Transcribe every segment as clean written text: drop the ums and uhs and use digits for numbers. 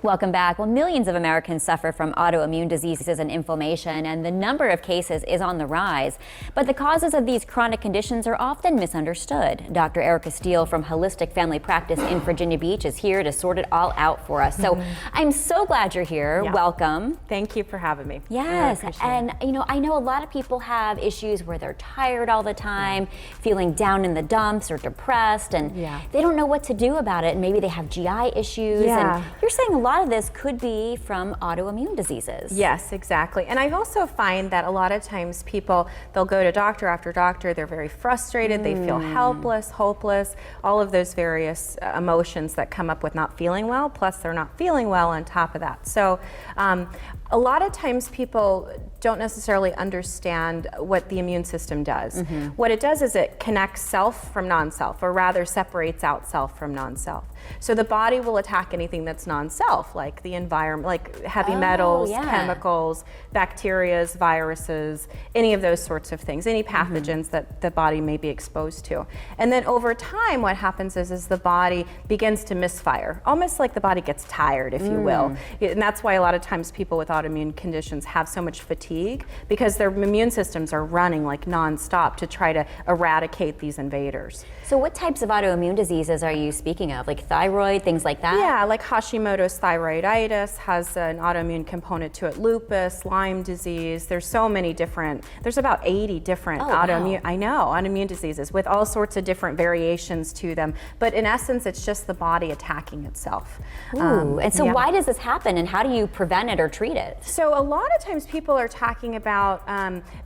Welcome back. Well, millions of Americans suffer from autoimmune diseases and inflammation, and the number of cases is on the rise. But the causes of these chronic conditions are often misunderstood. Dr. Erica Steele from Holistic Family Practice in Virginia Beach is here to sort it all out for us. So I'm so glad you're here. Yeah. Welcome. Thank you for having me. Yes, and I know a lot of people have issues where they're tired all the time, feeling down in the dumps or depressed, and they don't know what to do about it. And maybe they have GI issues. And you're saying a lot of this could be from autoimmune diseases. Yes, exactly. And I also find that a lot of times people, they'll go to doctor after doctor, they're very frustrated, they feel helpless, hopeless, all of those various emotions that come up with not feeling well, plus they're not feeling well on top of that. So a lot of times people don't necessarily understand what the immune system does. What it does is it connects self from non-self, or rather separates out self from non-self. So the body will attack anything that's non-self, like the environment, like heavy metals, chemicals, bacteria, viruses, any of those sorts of things, any pathogens that the body may be exposed to. And then over time, what happens is the body begins to misfire, almost like the body gets tired, if you will. And that's why a lot of times people with autoimmune conditions have so much fatigue, because their immune systems are running like non-stop to try to eradicate these invaders. So what types of autoimmune diseases are you speaking of? Like thyroid, things like that? Yeah, like Hashimoto's thyroiditis has an autoimmune component to it. Lupus, Lyme disease. There's so many different, there's about 80 different autoimmune diseases with all sorts of different variations to them. But in essence, it's just the body attacking itself. And so why does this happen, and how do you prevent it or treat it? So a lot of times people are talking about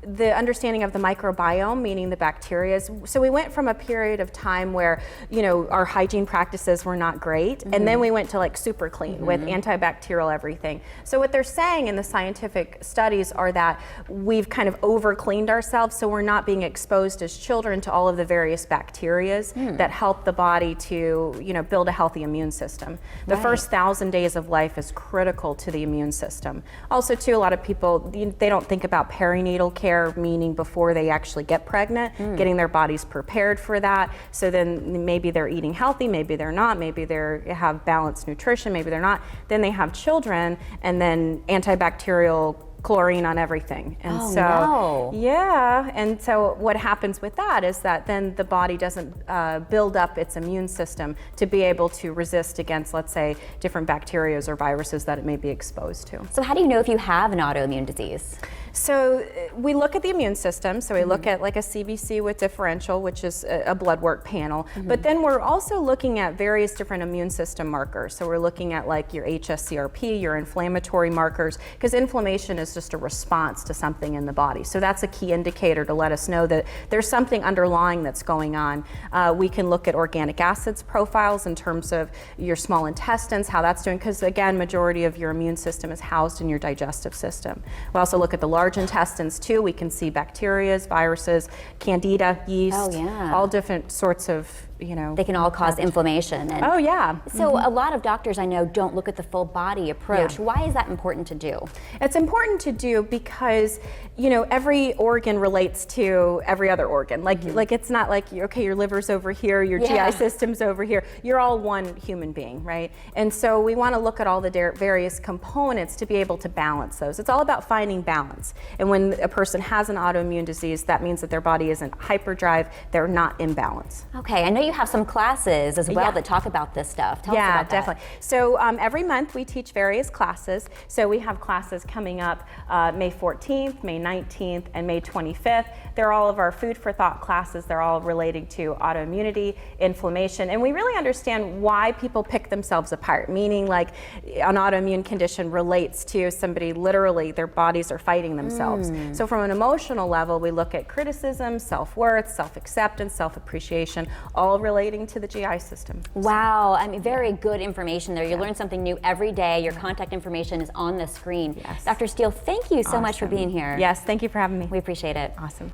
the understanding of the microbiome, meaning the bacteria. So we went from a period of time where, you know, our hygiene practices were not great, and then we went to like super clean with antibacterial everything. So what they're saying in the scientific studies are that we've kind of over cleaned ourselves, so we're not being exposed as children to all of the various bacterias that help the body to, you know, build a healthy immune system. The first 1,000 days of life is critical to the immune system. Also too, a lot of people, they don't think about perinatal care, meaning before they actually get pregnant, getting their bodies prepared for that. So then maybe they're eating healthy, maybe they're not, maybe they have balanced nutrition, maybe they're not. Then they have children, and then antibacterial chlorine on everything. And and so what happens with that is that then the body doesn't build up its immune system to be able to resist against, let's say, different bacteria or viruses that it may be exposed to. So how do you know if you have an autoimmune disease? So we look at the immune system. So we look at like a CBC with differential, which is a blood work panel. But then we're also looking at various different immune system markers. So we're looking at like your HSCRP, your inflammatory markers, because inflammation is just a response to something in the body. So that's a key indicator to let us know that there's something underlying that's going on. We can look at organic acids profiles in terms of your small intestines, how that's doing, because again, majority of your immune system is housed in your digestive system. We also look at the large intestines too. We can see bacteria, viruses, candida, yeast, all different sorts of, you know. They can all cause inflammation. And so a lot of doctors I know don't look at the full body approach. Why is that important to do? It's important to do because, you know, every organ relates to every other organ. Like it's not like, okay, your liver's over here, your GI system's over here. You're all one human being, right? And so we want to look at all the various components to be able to balance those. It's all about finding balance. And when a person has an autoimmune disease, that means that their body isn't hyperdrive, they're not in balance. Okay, I know you have some classes as well that talk about this stuff. Tell us about that. Definitely. So every month we teach various classes. So we have classes coming up May 14th, May 19th, and May 25th. They're all of our food for thought classes. They're all relating to autoimmunity, inflammation, and we really understand why people pick themselves apart, meaning like an autoimmune condition relates to somebody literally, their bodies are fighting themselves. So from an emotional level, we look at criticism, self-worth, self-acceptance, self-appreciation, all relating to the GI system. Wow, I mean, very good information there. You learn something new every day. Your contact information is on the screen. Dr. Steele, thank you so much for being here. Yes, thank you for having me. We appreciate it. Awesome.